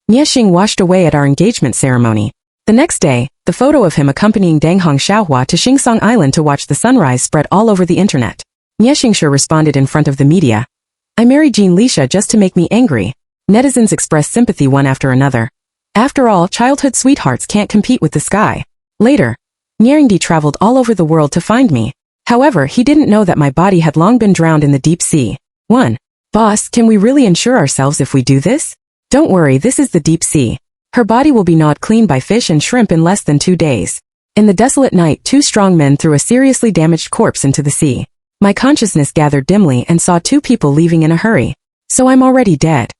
Nieshing washed away at our engagement ceremony. The next day, the photo of him accompanying Dang Hong Xiaohua to Xingsong Island to watch the sunrise spread all over the internet. Nieshing responded in front of the media. I married Jean Lisha just to make me angry. Netizens expressed sympathy one after another. After all, childhood sweethearts can't compete with the sky. Later, Nyerengdi traveled all over the world to find me. However, he didn't know that my body had long been drowned in the deep sea. 1. Boss, can we really insure ourselves if we do this? Don't worry, this is the deep sea. Her body will be gnawed clean by fish and shrimp in less than 2 days. In the desolate night, 2 strong men threw a seriously damaged corpse into the sea. My consciousness gathered dimly and saw 2 people leaving in a hurry. So I'm already dead.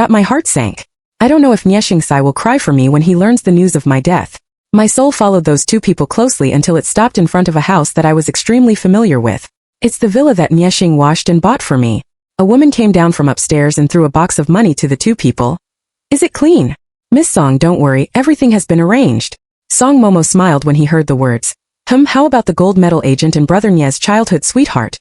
My heart sank. I don't know if Nieshing will cry for me when he learns the news of my death. My soul followed those 2 people closely until it stopped in front of a house that I was extremely familiar with. It's the villa that Nieshing washed and bought for me. A woman came down from upstairs and threw a box of money to the 2 people. Is it clean? Miss Song, don't worry, everything has been arranged. Song Momo smiled when he heard the words. How about the gold medal agent and brother Nye's childhood sweetheart?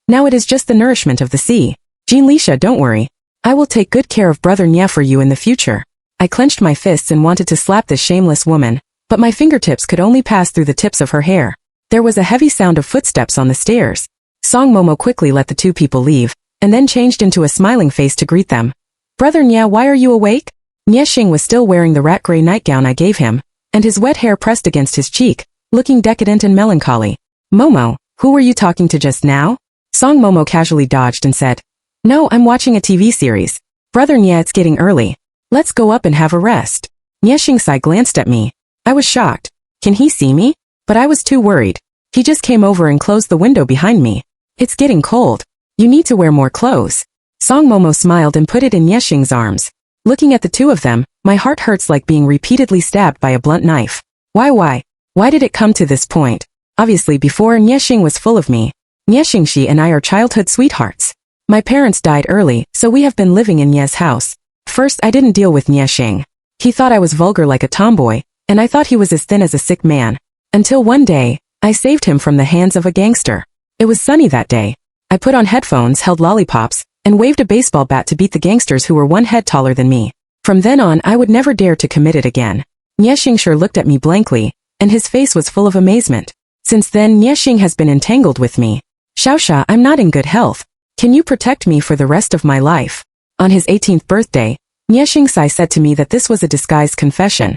Now it is just the nourishment of the sea. Jean Lisha, don't worry. I will take good care of brother Nye for you in the future. I clenched my fists and wanted to slap this shameless woman, but my fingertips could only pass through the tips of her hair. There was a heavy sound of footsteps on the stairs. Song Momo quickly let the 2 people leave, and then changed into a smiling face to greet them. Brother Nye, why are you awake? Nieshing was still wearing the rat-gray nightgown I gave him, and his wet hair pressed against his cheek, looking decadent and melancholy. Momo, who were you talking to just now? Song Momo casually dodged and said, No, I'm watching a TV series. Brother Nye, it's getting early. Let's go up and have a rest. Nieshing glanced at me. I was shocked. Can he see me? But I was too worried. He just came over and closed the window behind me. It's getting cold. You need to wear more clothes. Song Momo smiled and put it in Nieshing's arms. Looking at the 2 of them, my heart hurts like being repeatedly stabbed by a blunt knife. Why? Why did it come to this point? Obviously before, Nieshing was full of me. Nieshing and I are childhood sweethearts. My parents died early, so we have been living in Nye's house. First, I didn't deal with Nieshing. He thought I was vulgar like a tomboy, and I thought he was as thin as a sick man. Until one day, I saved him from the hands of a gangster. It was sunny that day. I put on headphones, held lollipops, and waved a baseball bat to beat the gangsters who were 1 head taller than me. From then on, I would never dare to commit it again. Nieshing looked at me blankly, and his face was full of amazement. Since then, Nieshing has been entangled with me. Xiaosha, I'm not in good health. Can you protect me for the rest of my life? On his 18th birthday, Nieshing said to me that this was a disguised confession.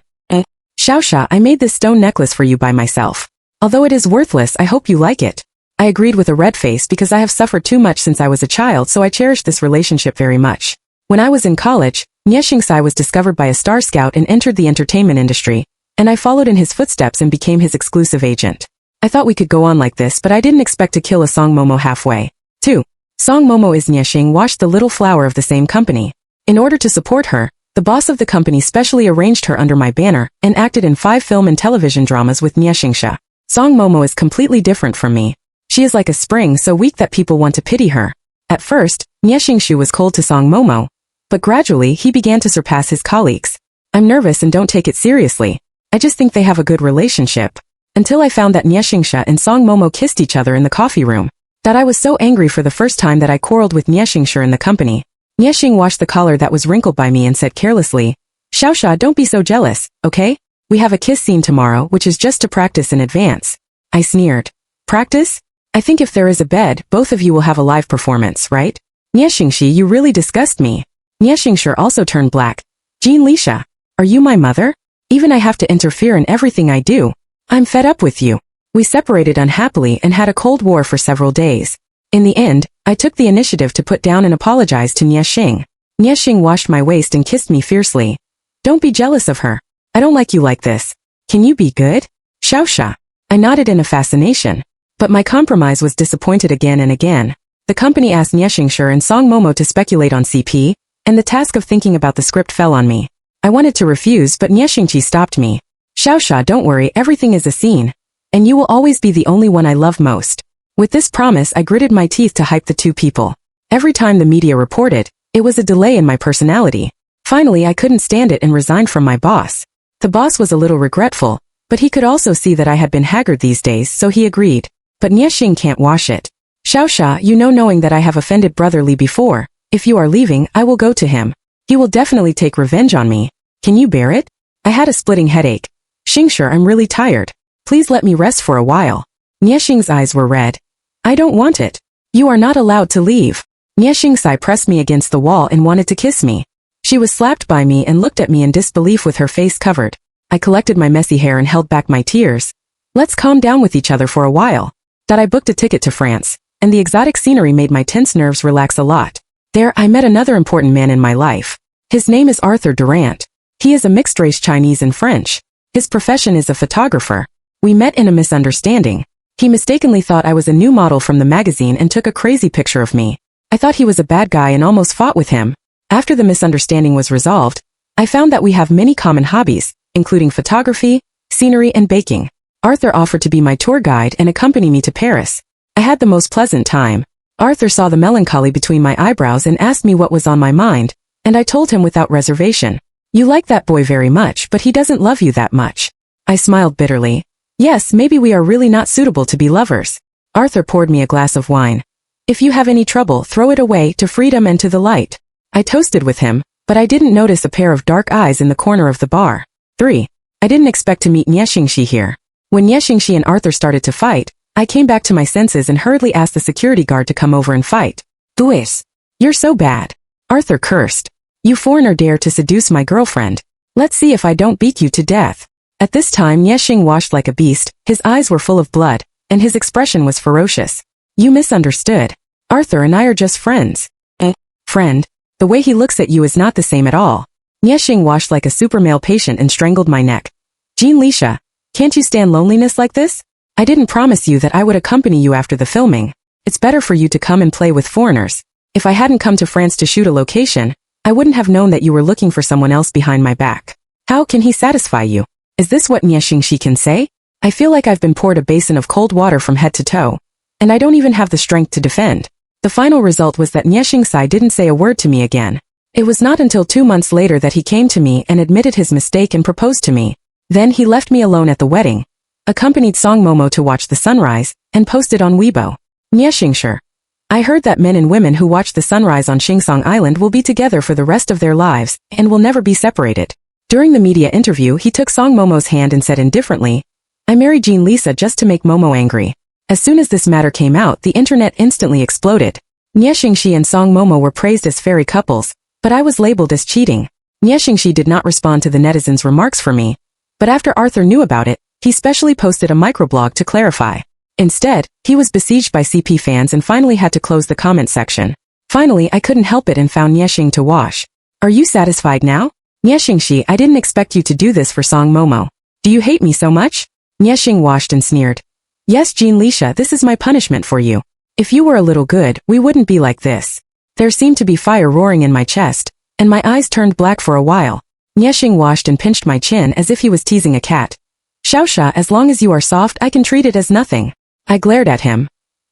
Xiaosha, I made this stone necklace for you by myself. Although it is worthless, I hope you like it. I agreed with a red face because I have suffered too much since I was a child, so I cherish this relationship very much. When I was in college, Nieshing was discovered by a star scout and entered the entertainment industry, and I followed in his footsteps and became his exclusive agent. I thought we could go on like this, but I didn't expect to kill a Song Momo halfway. 2. Song Momo is Nieshing washed the little flower of the same company. In order to support her, the boss of the company specially arranged her under my banner and acted in 5 film and television dramas with Nieshing. Song Momo is completely different from me. She is like a spring so weak that people want to pity her. At first, Nieshing was cold to Song Momo, but gradually he began to surpass his colleagues. I'm nervous and don't take it seriously. I just think they have a good relationship. Until I found that Nieshing and Song Momo kissed each other in the coffee room. That I was so angry for the first time that I quarreled with Nieshing in the company. Nieshing washed the collar that was wrinkled by me and said carelessly, Xiaosha, don't be so jealous, okay? We have a kiss scene tomorrow, which is just to practice in advance. I sneered. Practice? I think if there is a bed, both of you will have a live performance, right? Nieshing, you really disgust me. Nieshing also turned black. Jean Lisha, are you my mother? Even I have to interfere in everything I do. I'm fed up with you. We separated unhappily and had a cold war for several days. In the end, I took the initiative to put down and apologize to Nieshing. Nieshing washed my waist and kissed me fiercely. Don't be jealous of her. I don't like you like this. Can you be good? Xiaosha. I nodded in a fascination. But my compromise was disappointed again and again. The company asked Nieshing and Song Momo to speculate on CP, and the task of thinking about the script fell on me. I wanted to refuse, but Nieshing stopped me. Xiaosha, don't worry, everything is a scene. And you will always be the only one I love most. With this promise, I gritted my teeth to hype the 2 people. Every time the media reported, it was a delay in my personality. Finally, I couldn't stand it and resigned from my boss. The boss was a little regretful, but he could also see that I had been haggard these days, so he agreed. But Nieshing can't wash it. Xiaosha, you know, knowing that I have offended Brother Li before, if you are leaving, I will go to him. He will definitely take revenge on me. Can you bear it? I had a splitting headache. Xingshi, I'm really tired. Please let me rest for a while. Niexing's eyes were red. I don't want it. You are not allowed to leave. Niexing pressed me against the wall and wanted to kiss me. She was slapped by me and looked at me in disbelief with her face covered. I collected my messy hair and held back my tears. Let's calm down with each other for a while. That I booked a ticket to France, and the exotic scenery made my tense nerves relax a lot. There I met another important man in my life. His name is Arthur Durant. He is a mixed-race Chinese and French. His profession is a photographer. We met in a misunderstanding. He mistakenly thought I was a new model from the magazine and took a crazy picture of me. I thought he was a bad guy and almost fought with him. After the misunderstanding was resolved, I found that we have many common hobbies, including photography, scenery, and baking. Arthur offered to be my tour guide and accompany me to Paris. I had the most pleasant time. Arthur saw the melancholy between my eyebrows and asked me what was on my mind, and I told him without reservation. You like that boy very much, but he doesn't love you that much. I smiled bitterly. Yes, maybe we are really not suitable to be lovers. Arthur poured me a glass of wine. If you have any trouble, throw it away to freedom and to the light. I toasted with him, but I didn't notice a pair of dark eyes in the corner of the bar. 3. I didn't expect to meet Niexing here. When Niexing and Arthur started to fight, I came back to my senses and hurriedly asked the security guard to come over and fight. Luis, you're so bad. Arthur cursed. You foreigner dare to seduce my girlfriend. Let's see if I don't beat you to death. At this time Niexing washed like a beast, his eyes were full of blood, and his expression was ferocious. You misunderstood. Arthur and I are just friends. Friend? The way he looks at you is not the same at all. Niexing washed like a super male patient and strangled my neck. Jean Lisha, can't you stand loneliness like this? I didn't promise you that I would accompany you after the filming. It's better for you to come and play with foreigners. If I hadn't come to France to shoot a location, I wouldn't have known that you were looking for someone else behind my back. How can he satisfy you? Is this what Niexing can say? I feel like I've been poured a basin of cold water from head to toe, and I don't even have the strength to defend. The final result was that Niexing didn't say a word to me again. It was not until 2 months later that he came to me and admitted his mistake and proposed to me. Then he left me alone at the wedding, accompanied Song Momo to watch the sunrise, and posted on Weibo. Niexing, I heard that men and women who watch the sunrise on Xingsong Island will be together for the rest of their lives, and will never be separated. During the media interview he took Song Momo's hand and said indifferently, I married Jean Lisa just to make Momo angry. As soon as this matter came out the internet instantly exploded. Niexing and Song Momo were praised as fairy couples, but I was labeled as cheating. Niexing did not respond to the netizens' remarks for me, but after Arthur knew about it, he specially posted a microblog to clarify. Instead, he was besieged by CP fans and finally had to close the comment section. Finally, I couldn't help it and found Niexing to wash. Are you satisfied now? Niexing, I didn't expect you to do this for Song Momo. Do you hate me so much? Niexing washed and sneered. Yes, Jean Lisha, this is my punishment for you. If you were a little good, we wouldn't be like this. There seemed to be fire roaring in my chest, and my eyes turned black for a while. Niexing washed and pinched my chin as if he was teasing a cat. Xiaosha, as long as you are soft, I can treat it as nothing. I glared at him.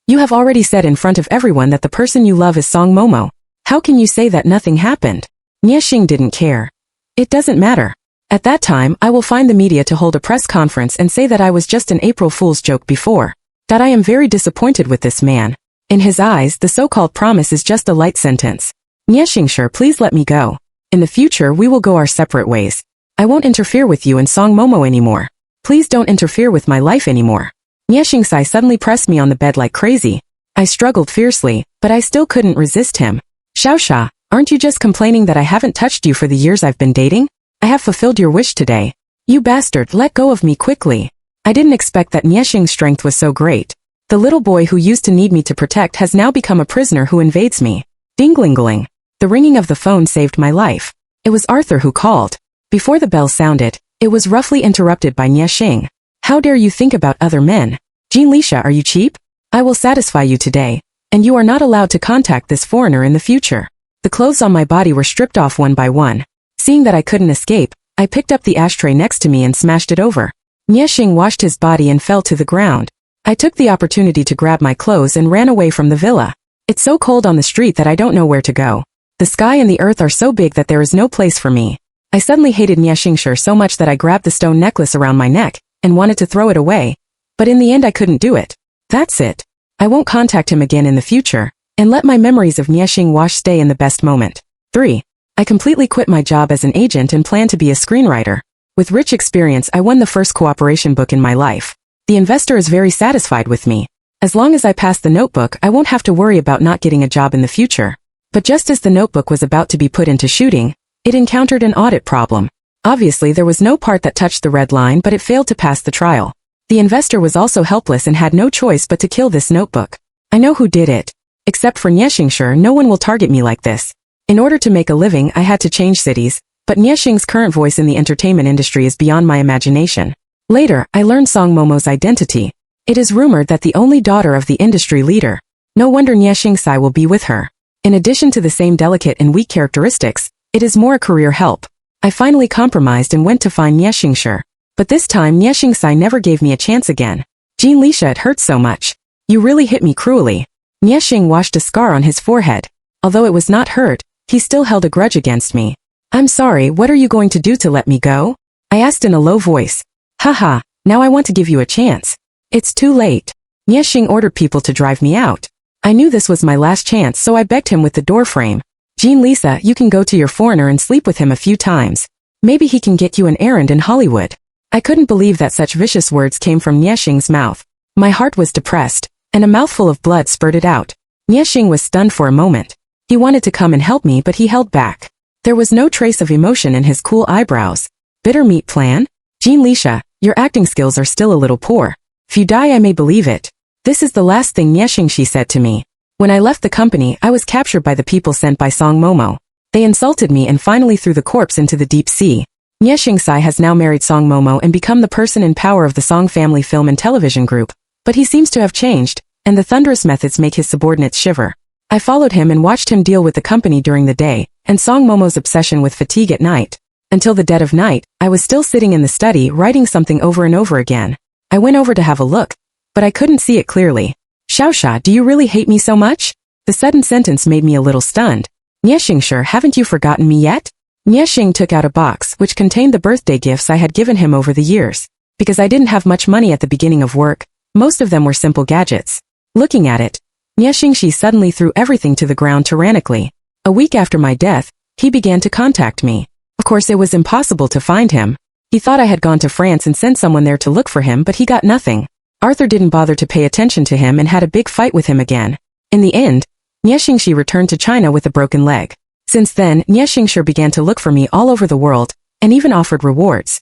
You have already said in front of everyone that the person you love is Song Momo. How can you say that nothing happened? Niexing didn't care. It doesn't matter. At that time, I will find the media to hold a press conference and say that I was just an April Fool's joke before. That I am very disappointed with this man. In his eyes, the so-called promise is just a light sentence. Niexing, please let me go. In the future, we will go our separate ways. I won't interfere with you and Song Momo anymore. Please don't interfere with my life anymore. Niexing suddenly pressed me on the bed like crazy. I struggled fiercely, but I still couldn't resist him. Xiaosha, aren't you just complaining that I haven't touched you for the years I've been dating? I have fulfilled your wish today. You bastard, let go of me quickly. I didn't expect that Niexing's strength was so great. The little boy who used to need me to protect has now become a prisoner who invades me. Ding-ling-ling. The ringing of the phone saved my life. It was Arthur who called. Before the bell sounded, it was roughly interrupted by Niexing. How dare you think about other men? Jean Lisha, are you cheap? I will satisfy you today, and you are not allowed to contact this foreigner in the future. The clothes on my body were stripped off one by one. Seeing that I couldn't escape, I picked up the ashtray next to me and smashed it over. Niexing washed his body and fell to the ground. I took the opportunity to grab my clothes and ran away from the villa. It's so cold on the street that I don't know where to go. The sky and the earth are so big that there is no place for me. I suddenly hated Niexing so much that I grabbed the stone necklace around my neck and wanted to throw it away, but in the end I couldn't do it. That's it. I won't contact him again in the future, and let my memories of Niexing Wash stay in the best moment. 3. I completely quit my job as an agent and planned to be a screenwriter. With rich experience, I won the first cooperation book in my life. The investor is very satisfied with me. As long as I pass the notebook, I won't have to worry about not getting a job in the future. But just as the notebook was about to be put into shooting, it encountered an audit problem. Obviously, there was no part that touched the red line, but it failed to pass the trial. The investor was also helpless and had no choice but to kill this notebook. I know who did it. Except for Nyeshingshire, no one will target me like this. In order to make a living, I had to change cities, but Nyeshing's current voice in the entertainment industry is beyond my imagination. Later, I learned Song Momo's identity. It is rumored that the only daughter of the industry leader. No wonder Nyeshingsai will be with her. In addition to the same delicate and weak characteristics, it is more a career help. I finally compromised and went to find Nyeshingshire. But this time Nyeshingsai never gave me a chance again. Jean Lisha, it hurts so much. You really hit me cruelly. Nyeshing washed a scar on his forehead. Although it was not hurt, he still held a grudge against me. I'm sorry, what are you going to do to let me go? I asked in a low voice. Haha, now I want to give you a chance. It's too late. Nyeshing ordered people to drive me out. I knew this was my last chance, so I begged him with the door frame. Jean Lisa, you can go to your foreigner and sleep with him a few times. Maybe he can get you an errand in Hollywood. I couldn't believe that such vicious words came from Nyeshing's mouth. My heart was depressed, and a mouthful of blood spurted out. Nyeshing was stunned for a moment. He wanted to come and help me, but he held back. There was no trace of emotion in his cool eyebrows. Bitter meat plan? Jean Lisha, your acting skills are still a little poor. If you die, I may believe it. This is the last thing Nyeshingshi said to me. When I left the company, I was captured by the people sent by Song Momo. They insulted me and finally threw the corpse into the deep sea. Nyeshingsai has now married Song Momo and become the person in power of the Song family film and television group. But he seems to have changed, and the thunderous methods make his subordinates shiver. I followed him and watched him deal with the company during the day, and Song Momo's obsession with fatigue at night. Until the dead of night, I was still sitting in the study writing something over and over again. I went over to have a look, but I couldn't see it clearly. Xiaosha, do you really hate me so much? The sudden sentence made me a little stunned. Nyeshingshire, haven't you forgotten me yet? Nyeshing took out a box which contained the birthday gifts I had given him over the years. Because I didn't have much money at the beginning of work, most of them were simple gadgets. Looking at it, Nyeshingshi suddenly threw everything to the ground tyrannically. A week after my death, he began to contact me. Of course, it was impossible to find him. He thought I had gone to France and sent someone there to look for him, but he got nothing. Arthur didn't bother to pay attention to him and had a big fight with him again. In the end, Nyeshingshi returned to China with a broken leg. Since then, Nyeshingshire began to look for me all over the world, and even offered rewards.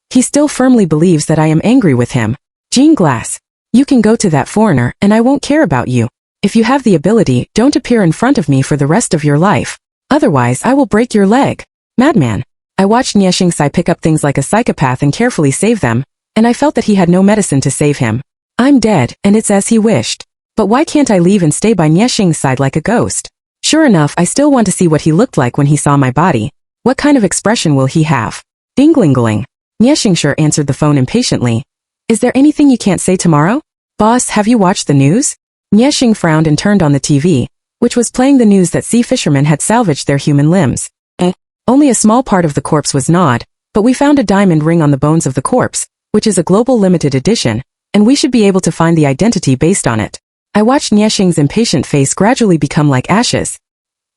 He still firmly believes that I am angry with him. Jean Glass, you can go to that foreigner, and I won't care about you. If you have the ability, don't appear in front of me for the rest of your life. Otherwise, I will break your leg. Madman. I watched Nyeshingsai pick up things like a psychopath and carefully save them, and I felt that he had no medicine to save him. I'm dead, and it's as he wished. But why can't I leave and stay by Nyeshing's side like a ghost? Sure enough, I still want to see what he looked like when he saw my body. What kind of expression will he have? Dingling-ling. Nyeshingshire answered the phone impatiently. Is there anything you can't say tomorrow? Boss, have you watched the news? Nyeshing frowned and turned on the TV, which was playing the news that sea fishermen had salvaged their human limbs. Only a small part of the corpse was gnawed, but we found a diamond ring on the bones of the corpse, which is a global limited edition, and we should be able to find the identity based on it. I watched Nyeshing's impatient face gradually become like ashes.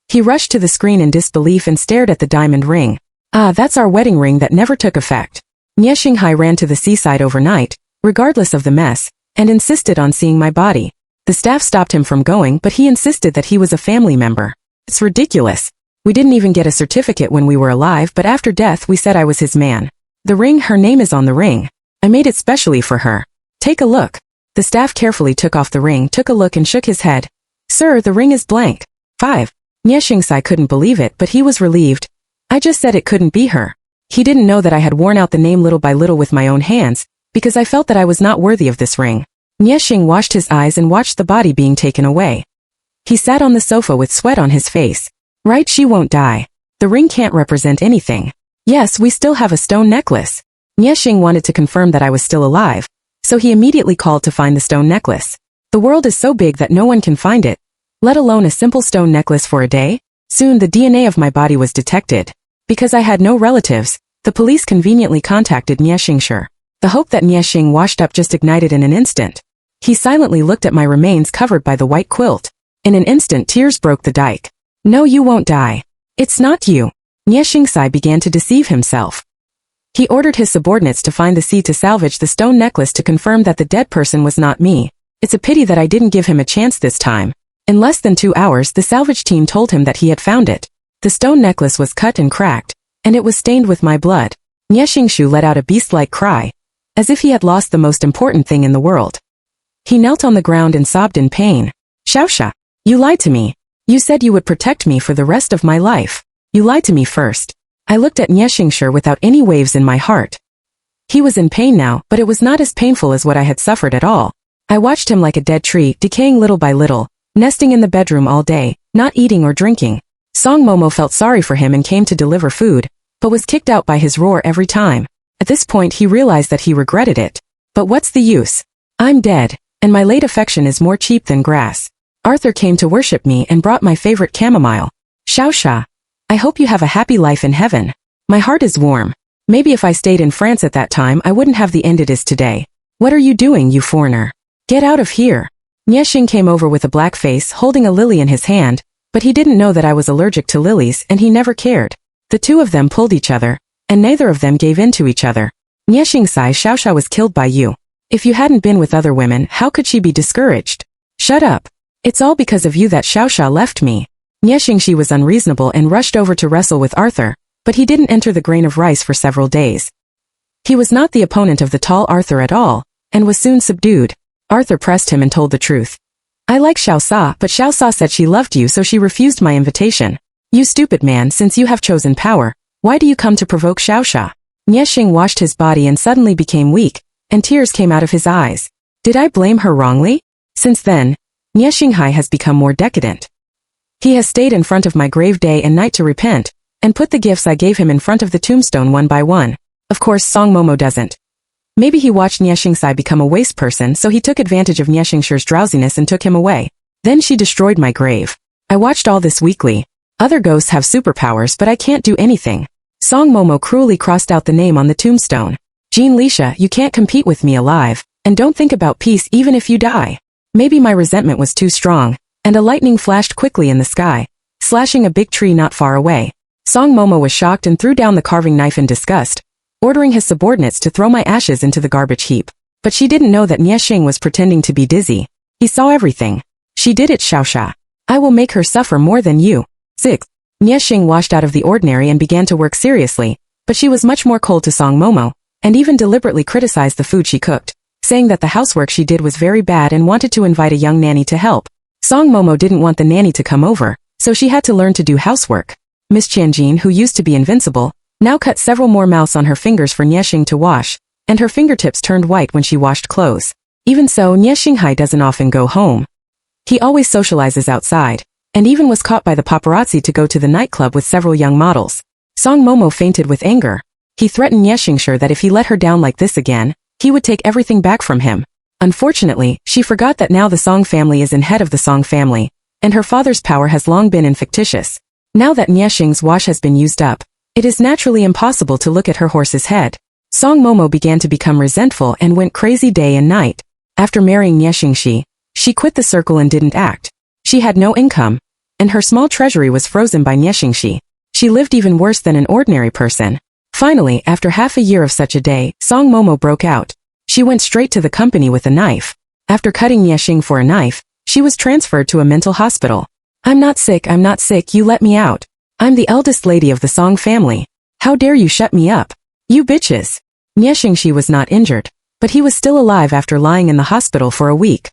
He rushed to the screen in disbelief and stared at the diamond ring. Ah, that's our wedding ring that never took effect. Nyeshinghai ran to the seaside overnight, regardless of the mess, and insisted on seeing my body. The staff stopped him from going, but he insisted that he was a family member. It's ridiculous. We didn't even get a certificate when we were alive, but after death we said I was his man. The ring, her name is on the ring. I made it specially for her. Take a look. The staff carefully took off the ring, took a look and shook his head. Sir, the ring is blank. 5. Nyeshingsai couldn't believe it, but he was relieved. I just said it couldn't be her. He didn't know that I had worn out the name little by little with my own hands, because I felt that I was not worthy of this ring. Nyeshing washed his eyes and watched the body being taken away. He sat on the sofa with sweat on his face. Right, she won't die. The ring can't represent anything. Yes, we still have a stone necklace. Nyeshing wanted to confirm that I was still alive, so he immediately called to find the stone necklace. The world is so big that no one can find it, let alone a simple stone necklace for a day. Soon the DNA of my body was detected. Because I had no relatives, the police conveniently contacted Nyeshingshire. The hope that Nyeshing washed up just ignited in an instant. He silently looked at my remains covered by the white quilt. In an instant tears broke the dike. No, you won't die. It's not you. Nie Xingsai began to deceive himself. He ordered his subordinates to find the sea to salvage the stone necklace to confirm that the dead person was not me. It's a pity that I didn't give him a chance this time. In less than 2 hours, the salvage team told him that he had found it. The stone necklace was cut and cracked, and it was stained with my blood. Nie Xingshu let out a beast-like cry, as if he had lost the most important thing in the world. He knelt on the ground and sobbed in pain. Xiaosha, you lied to me. You said you would protect me for the rest of my life. You lied to me first. I looked at Nie Xingshu without any waves in my heart. He was in pain now, but it was not as painful as what I had suffered at all. I watched him like a dead tree, decaying little by little, nesting in the bedroom all day, not eating or drinking. Song Momo felt sorry for him and came to deliver food, but was kicked out by his roar every time. At this point he realized that he regretted it. But what's the use? I'm dead, and my late affection is more cheap than grass. Arthur came to worship me and brought my favorite chamomile. Xiaosha, I hope you have a happy life in heaven. My heart is warm. Maybe if I stayed in France at that time I wouldn't have the end it is today. What are you doing, you foreigner? Get out of here. Nie Xing came over with a black face holding a lily in his hand, but he didn't know that I was allergic to lilies and he never cared. The two of them pulled each other, and neither of them gave in to each other. Nie Xingsai, Xiaosha was killed by you. If you hadn't been with other women, how could she be discouraged? Shut up. It's all because of you that Xiaosha left me. Nie Xingshi was unreasonable and rushed over to wrestle with Arthur, but he didn't enter the grain of rice for several days. He was not the opponent of the tall Arthur at all, and was soon subdued. Arthur pressed him and told the truth. I like Xiaosha, but Xiaosha said she loved you so she refused my invitation. You stupid man, since you have chosen power, why do you come to provoke Xiaosha? Nie Xing washed his body and suddenly became weak, and tears came out of his eyes. Did I blame her wrongly? Since then, Nie Xinghai has become more decadent. He has stayed in front of my grave day and night to repent, and put the gifts I gave him in front of the tombstone one by one. Of course Song Momo doesn't. Maybe he watched Nie Xingsai become a waste person so he took advantage of Nie Xingshu's drowsiness and took him away. Then she destroyed my grave. I watched all this weekly. Other ghosts have superpowers but I can't do anything. Song Momo cruelly crossed out the name on the tombstone. Jean Lisha, you can't compete with me alive, and don't think about peace even if you die. Maybe my resentment was too strong, and a lightning flashed quickly in the sky, slashing a big tree not far away. Song Momo was shocked and threw down the carving knife in disgust, ordering his subordinates to throw my ashes into the garbage heap. But she didn't know that Nie Xing was pretending to be dizzy. He saw everything. She did it, Xiaosha. I will make her suffer more than you. 6. Nie Xing washed out of the ordinary and began to work seriously, but she was much more cold to Song Momo, and even deliberately criticized the food she cooked, saying that the housework she did was very bad and wanted to invite a young nanny to help. Song Momo didn't want the nanny to come over, so she had to learn to do housework. Miss Tianjin, who used to be invincible, now cut several more mouths on her fingers for Nie Xing to wash, and her fingertips turned white when she washed clothes. Even so, Nie Xinghai doesn't often go home. He always socializes outside, and even was caught by the paparazzi to go to the nightclub with several young models. Song Momo fainted with anger. He threatened Nie Xingshu that if he let her down like this again, he would take everything back from him. Unfortunately, she forgot that now the Song family is in head of the Song family, and her father's power has long been fictitious. Now that Nie Xing's wash has been used up, it is naturally impossible to look at her horse's head. Song Momo began to become resentful and went crazy day and night. After marrying Nie Xingshi, she quit the circle and didn't act. She had no income, and her small treasury was frozen by Nie Xingshi. She lived even worse than an ordinary person. Finally, after half a year of such a day, Song Momo broke out. She went straight to the company with a knife. After cutting Nie Xing for a knife, she was transferred to a mental hospital. I'm not sick, you let me out. I'm the eldest lady of the Song family. How dare you shut me up? You bitches. Nie Xingshi was not injured, but he was still alive after lying in the hospital for a week.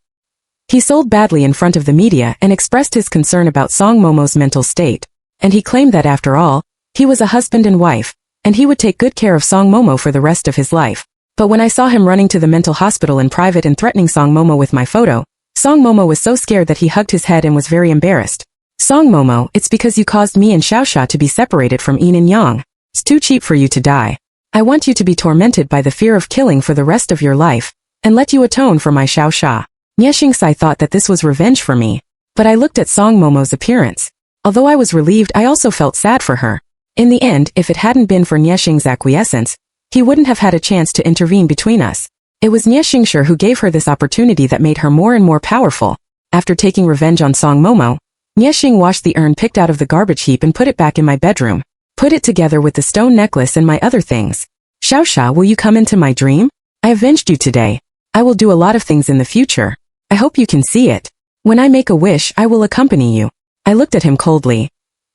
He sold badly in front of the media and expressed his concern about Song Momo's mental state, and he claimed that after all, he was a husband and wife, and he would take good care of Song Momo for the rest of his life. But when I saw him running to the mental hospital in private and threatening Song Momo with my photo, Song Momo was so scared that he hugged his head and was very embarrassed. Song Momo, it's because you caused me and Xiaosha to be separated from Yin and Yang. It's too cheap for you to die. I want you to be tormented by the fear of killing for the rest of your life, and let you atone for my Xiaosha. Nie Xingsai thought that this was revenge for me, but I looked at Song Momo's appearance. Although I was relieved, I also felt sad for her. In the end, if it hadn't been for Nie Xing's acquiescence, he wouldn't have had a chance to intervene between us. It was Nie Xingshu who gave her this opportunity that made her more and more powerful. After taking revenge on Song Momo, Nieshing washed the urn picked out of the garbage heap and put it back in my bedroom. Put it together with the stone necklace and my other things. Xiaosha, will you come into my dream? I avenged you today. I will do a lot of things in the future. I hope you can see it. When I make a wish, I will accompany you. I looked at him coldly.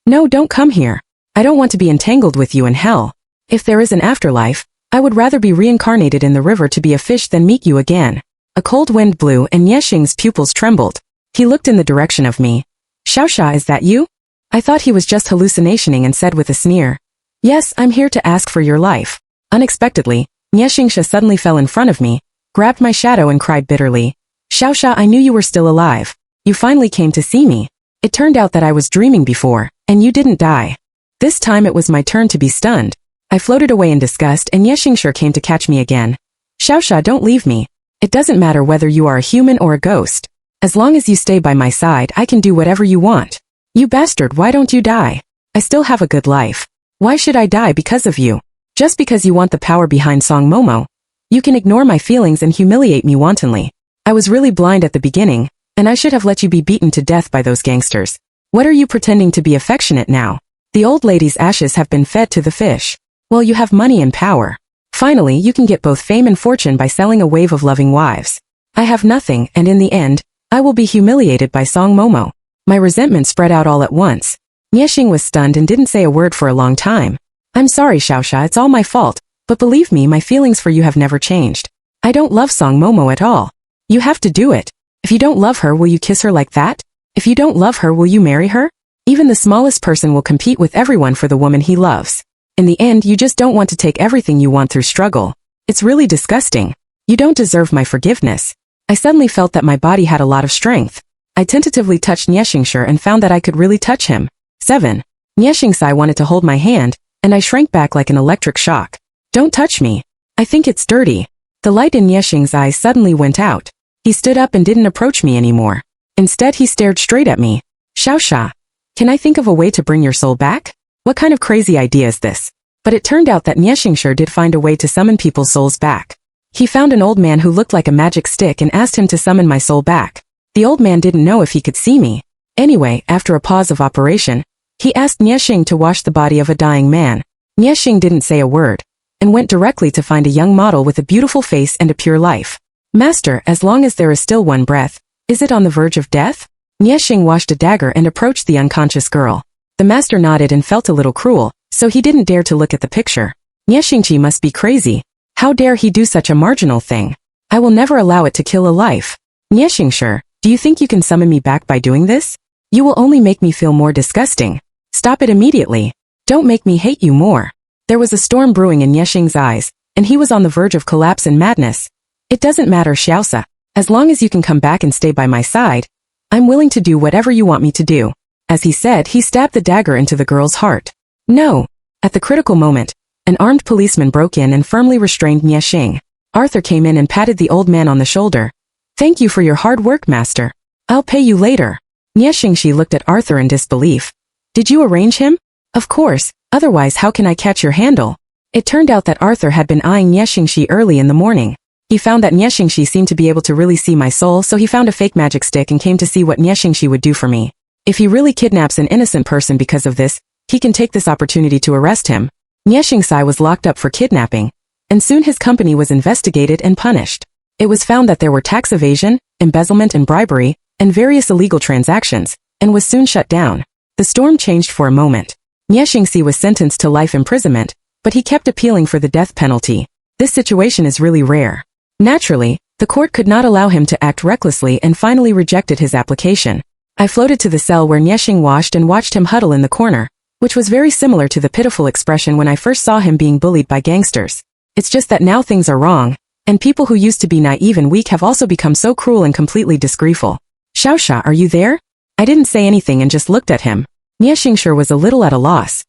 No, don't come here. I don't want to be entangled with you in hell. If there is an afterlife, I would rather be reincarnated in the river to be a fish than meet you again. A cold wind blew and Nieshing's pupils trembled. He looked in the direction of me. Xiaosha, is that you? I thought he was just hallucinating and said with a sneer. Yes, I'm here to ask for your life. Unexpectedly, Nieshingsha suddenly fell in front of me, grabbed my shadow and cried bitterly. Xiaosha, I knew you were still alive. You finally came to see me. It turned out that I was dreaming before, and you didn't die. This time it was my turn to be stunned. I floated away in disgust and Nieshingsha came to catch me again. Xiaosha, don't leave me. It doesn't matter whether you are a human or a ghost. As long as you stay by my side, I can do whatever you want. You bastard, why don't you die? I still have a good life. Why should I die because of you? Just because you want the power behind Song Momo. You can ignore my feelings and humiliate me wantonly. I was really blind at the beginning, and I should have let you be beaten to death by those gangsters. What are you pretending to be affectionate now? The old lady's ashes have been fed to the fish. Well, you have money and power. Finally, you can get both fame and fortune by selling a wave of loving wives. I have nothing, and in the end, I will be humiliated by Song Momo. My resentment spread out all at once. Nieshing was stunned and didn't say a word for a long time. I'm sorry, Xiaosha, it's all my fault, but believe me, my feelings for you have never changed. I don't love Song Momo at all. You have to do it. If you don't love her, will you kiss her like that? If you don't love her, will you marry her? Even the smallest person will compete with everyone for the woman he loves. In the end, you just don't want to take everything you want through struggle. It's really disgusting. You don't deserve my forgiveness. I suddenly felt that my body had a lot of strength. I tentatively touched Nieshingsha and found that I could really touch him. 7. Nieshingsai wanted to hold my hand, and I shrank back like an electric shock. Don't touch me. I think it's dirty. The light in Nieshing's eyes suddenly went out. He stood up and didn't approach me anymore. Instead, he stared straight at me. Xiaosha, can I think of a way to bring your soul back? What kind of crazy idea is this? But it turned out that Nieshingsha did find a way to summon people's souls back. He found an old man who looked like a magic stick and asked him to summon my soul back. The old man didn't know if he could see me. Anyway, after a pause of operation, he asked Nieshing to wash the body of a dying man. Nieshing didn't say a word, and went directly to find a young model with a beautiful face and a pure life. Master, as long as there is still one breath, is it on the verge of death? Nieshing washed a dagger and approached the unconscious girl. The master nodded and felt a little cruel, so he didn't dare to look at the picture. Nieshingchi must be crazy. How dare he do such a marginal thing? I will never allow it to kill a life. Nieshingsha, do you think you can summon me back by doing this? You will only make me feel more disgusting. Stop it immediately. Don't make me hate you more. There was a storm brewing in Nieshing's eyes, and he was on the verge of collapse and madness. It doesn't matter, Xiaosa. As long as you can come back and stay by my side, I'm willing to do whatever you want me to do. As he said, he stabbed the dagger into the girl's heart. No. At the critical moment, an armed policeman broke in and firmly restrained Nieshing. Arthur came in and patted the old man on the shoulder. Thank you for your hard work, master. I'll pay you later. Nieshingshi looked at Arthur in disbelief. Did you arrange him? Of course, otherwise how can I catch your handle? It turned out that Arthur had been eyeing Nieshingshi early in the morning. He found that Nieshingshi seemed to be able to really see my soul, so he found a fake magic stick and came to see what Nieshingshi would do for me. If he really kidnaps an innocent person because of this, he can take this opportunity to arrest him. Nieshingsai was locked up for kidnapping, and soon his company was investigated and punished. It was found that there were tax evasion, embezzlement and bribery, and various illegal transactions, and was soon shut down. The storm changed for a moment. Nieshingsi was sentenced to life imprisonment, but he kept appealing for the death penalty. This situation is really rare. Naturally, the court could not allow him to act recklessly and finally rejected his application. I floated to the cell where Nieshing washed and watched him huddle in the corner, which was very similar to the pitiful expression when I first saw him being bullied by gangsters. It's just that now things are wrong, and people who used to be naive and weak have also become so cruel and completely disgraceful. Xiaosha, are you there? I didn't say anything and just looked at him. Nieshingsha was a little at a loss.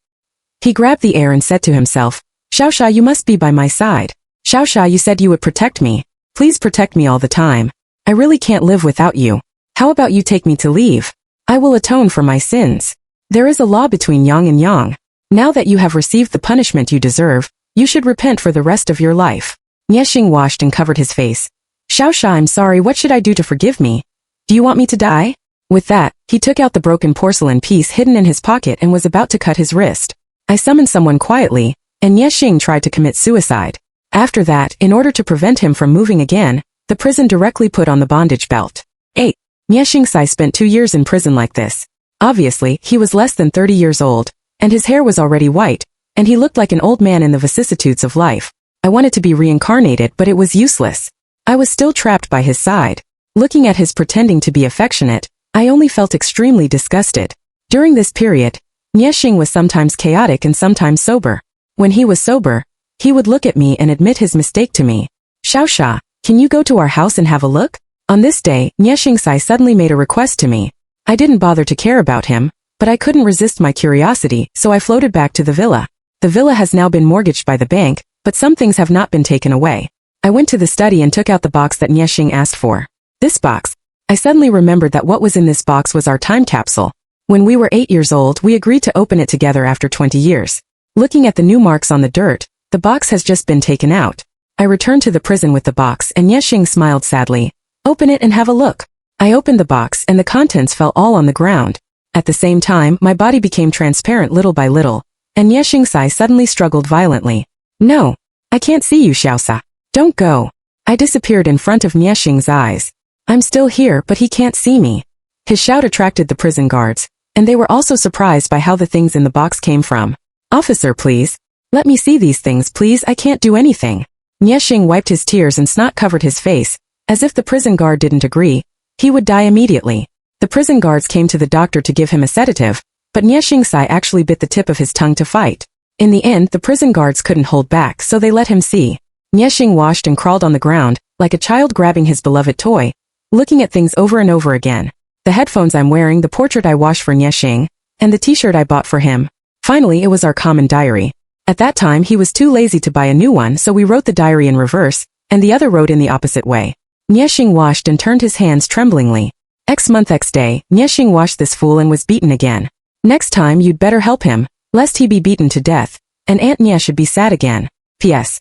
He grabbed the air and said to himself, Xiaosha, you must be by my side. Xiaosha, you said you would protect me. Please protect me all the time. I really can't live without you. How about you take me to leave? I will atone for my sins. There is a law between Yang and Yang. Now that you have received the punishment you deserve, you should repent for the rest of your life. Nieshing washed and covered his face. Xiaosha, I'm sorry, what should I do to forgive me? Do you want me to die? With that, he took out the broken porcelain piece hidden in his pocket and was about to cut his wrist. I summoned someone quietly, and Yexing tried to commit suicide. After that, in order to prevent him from moving again, the prison directly put on the bondage belt. 8. Yexing spent 2 years in prison like this. Obviously, he was less than 30 years old, and his hair was already white, and he looked like an old man in the vicissitudes of life. I wanted to be reincarnated, but it was useless. I was still trapped by his side. Looking at his pretending to be affectionate, I only felt extremely disgusted. During this period, Yexing was sometimes chaotic and sometimes sober. When he was sober, he would look at me and admit his mistake to me. Xiaosha, can you go to our house and have a look? On this day, Yexing suddenly made a request to me. I didn't bother to care about him, but I couldn't resist my curiosity, so I floated back to the villa. The villa has now been mortgaged by the bank, but some things have not been taken away. I went to the study and took out the box that Yexing asked for. This box. I suddenly remembered that what was in this box was our time capsule. When we were 8 years old, we agreed to open it together after 20 years. Looking at the new marks on the dirt, the box has just been taken out. I returned to the prison with the box and Yexing smiled sadly. Open it and have a look. I opened the box and the contents fell all on the ground. At the same time, my body became transparent little by little, and Yexing suddenly struggled violently. No, I can't see you, Xiaosa. Don't go. I disappeared in front of Yexing's eyes. I'm still here, but he can't see me. His shout attracted the prison guards, and they were also surprised by how the things in the box came from. Officer, please. Let me see these things, please. I can't do anything. Yexing wiped his tears and snot covered his face. As if the prison guard didn't agree, he would die immediately. The prison guards came to the doctor to give him a sedative, but Yexing actually bit the tip of his tongue to fight. In the end, the prison guards couldn't hold back, so they let him see. Yexing washed and crawled on the ground, like a child grabbing his beloved toy, looking at things over and over again. The headphones I'm wearing, the portrait I washed for Yexing, and the t-shirt I bought for him. Finally, it was our common diary. At that time, he was too lazy to buy a new one, so we wrote the diary in reverse, and the other wrote in the opposite way. Yexing washed and turned his hands tremblingly. X month X day, Yexing washed this fool and was beaten again. Next time you'd better help him, lest he be beaten to death, and Aunt Nya should be sad again. P.S.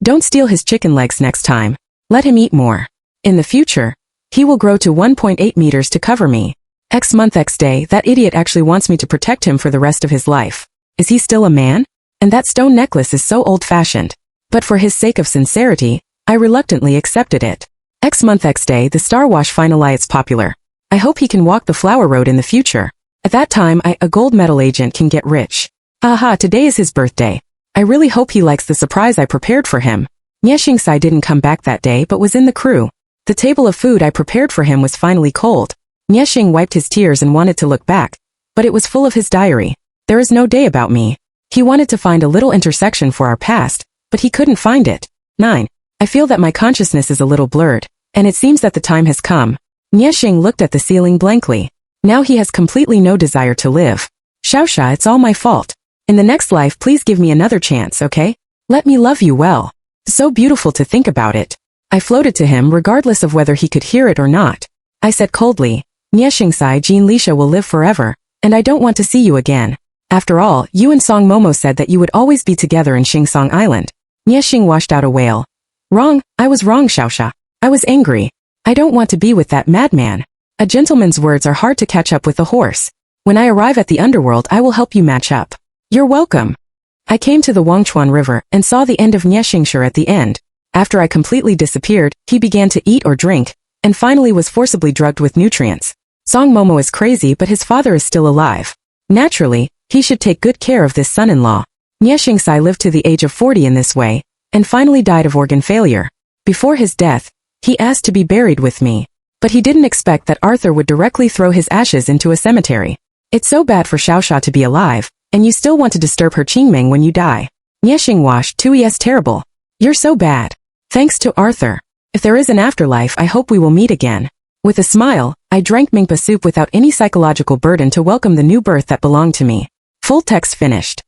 Don't steal his chicken legs next time. Let him eat more. In the future, he will grow to 1.8 meters to cover me. X month X day, that idiot actually wants me to protect him for the rest of his life. Is he still a man? And that stone necklace is so old-fashioned. But for his sake of sincerity, I reluctantly accepted it. X month X day, the Star Wash finally is popular. I hope he can walk the flower road in the future. At that time, a gold medal agent, can get rich. Aha, today is his birthday. I really hope he likes the surprise I prepared for him. Yexing didn't come back that day but was in the crew. The table of food I prepared for him was finally cold. Yexing wiped his tears and wanted to look back, but it was full of his diary. There is no day about me. He wanted to find a little intersection for our past, but he couldn't find it. 9. I feel that my consciousness is a little blurred, and it seems that the time has come. Yexing looked at the ceiling blankly. Now he has completely no desire to live. Xiaosha, it's all my fault. In the next life, please give me another chance, okay? Let me love you well. So beautiful to think about it. I floated to him regardless of whether he could hear it or not. I said coldly, Yexing Jean Lisha will live forever, and I don't want to see you again. After all, you and Song Momo said that you would always be together in Shingsong Island. Yexing washed out a wail. Wrong, I was wrong, Xiaosha. I was angry. I don't want to be with that madman. A gentleman's words are hard to catch up with a horse. When I arrive at the underworld, I will help you match up. You're welcome. I came to the Wangchuan River and saw the end of Yexing at the end. After I completely disappeared, he began to eat or drink, and finally was forcibly drugged with nutrients. Song Momo is crazy, but his father is still alive. Naturally, he should take good care of this son-in-law. Yexing lived to the age of 40 in this way, and finally died of organ failure. Before his death, he asked to be buried with me. But he didn't expect that Arthur would directly throw his ashes into a cemetery. It's so bad for Xiaosha to be alive, and you still want to disturb her Qingming when you die. Yexing washed too. Yes, terrible. You're so bad. Thanks to Arthur. If there is an afterlife, I hope we will meet again. With a smile, I drank Mingpa soup without any psychological burden to welcome the new birth that belonged to me. Full text finished.